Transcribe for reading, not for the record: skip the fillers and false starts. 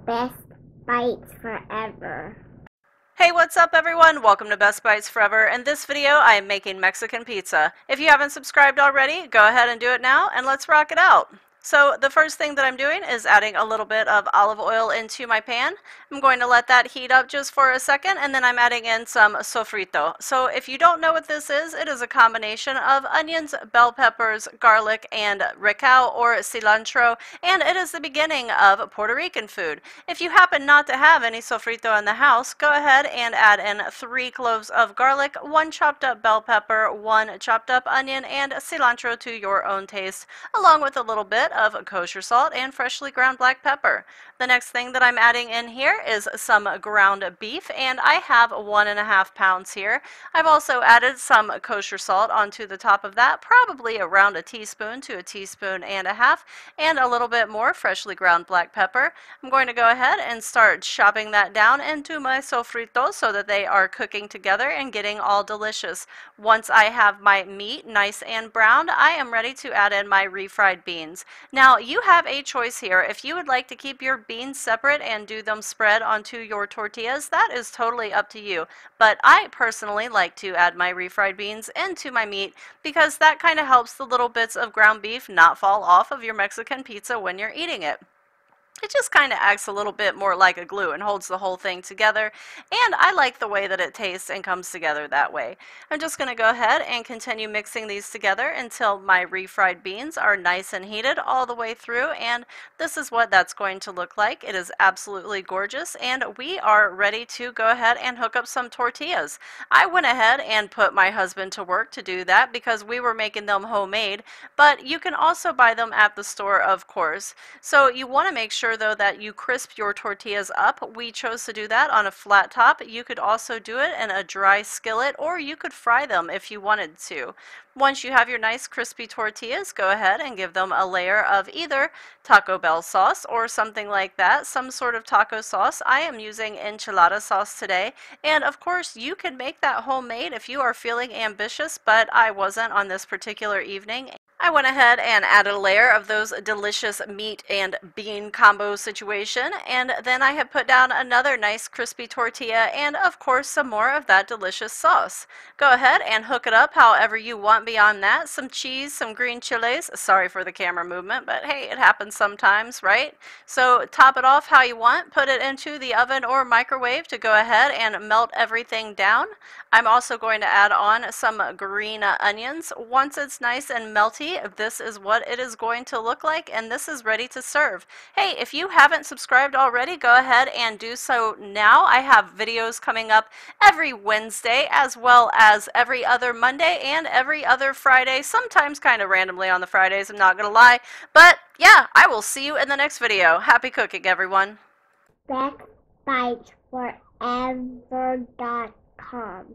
Best bites forever. Hey, what's up everyone? Welcome to Best Bites Forever. In this video, I am making Mexican pizza. If you haven't subscribed already, go ahead and do it now and let's rock it out. So the first thing that I'm doing is adding a little bit of olive oil into my pan. I'm going to let that heat up just for a second and then I'm adding in some sofrito. So if you don't know what this is, it is a combination of onions, bell peppers, garlic, and recao or cilantro, and it is the beginning of Puerto Rican food. If you happen not to have any sofrito in the house, go ahead and add in 3 cloves of garlic, 1 chopped up bell pepper, 1 chopped up onion, and cilantro to your own taste, along with a little bit of kosher salt and freshly ground black pepper. The next thing that I'm adding in here is some ground beef, and I have 1.5 pounds here. I've also added some kosher salt onto the top of that, probably around a teaspoon to a teaspoon and a half, and a little bit more freshly ground black pepper. I'm going to go ahead and start chopping that down into my sofrito so that they are cooking together and getting all delicious. Once I have my meat nice and browned, I am ready to add in my refried beans. Now, you have a choice here. If you would like to keep your beans separate and do them spread onto your tortillas, that is totally up to you. But I personally like to add my refried beans into my meat because that kind of helps the little bits of ground beef not fall off of your Mexican pizza when you're eating it. It just kind of acts a little bit more like a glue and holds the whole thing together, and I like the way that it tastes and comes together that way. I'm just going to go ahead and continue mixing these together until my refried beans are nice and heated all the way through, and this is what that's going to look like. It is absolutely gorgeous, and we are ready to go ahead and hook up some tortillas. I went ahead and put my husband to work to do that because we were making them homemade, but you can also buy them at the store, of course. So you want to make sure though that you crisp your tortillas up. We chose to do that on a flat top. You could also do it in a dry skillet, or you could fry them if you wanted to. Once you have your nice crispy tortillas, go ahead and give them a layer of either Taco Bell sauce or something like that, some sort of taco sauce. I am using enchilada sauce today, and of course you can make that homemade if you are feeling ambitious, but I wasn't on this particular evening. I went ahead and added a layer of those delicious meat and bean combo situation, and then I have put down another nice crispy tortilla and of course some more of that delicious sauce. Go ahead and hook it up however you want beyond that. Some cheese, some green chilies. Sorry for the camera movement, but hey, it happens sometimes, right? So top it off how you want. Put it into the oven or microwave to go ahead and melt everything down. I'm also going to add on some green onions. Once it's nice and melty, this is what it is going to look like, and this is ready to serve. Hey, if you haven't subscribed already, go ahead and do so now. I have videos coming up every Wednesday as well as every other Monday and every other Friday, sometimes kind of randomly on the Fridays, I'm not gonna lie. But yeah, I will see you in the next video. Happy cooking, everyone. Bestbitesforever.com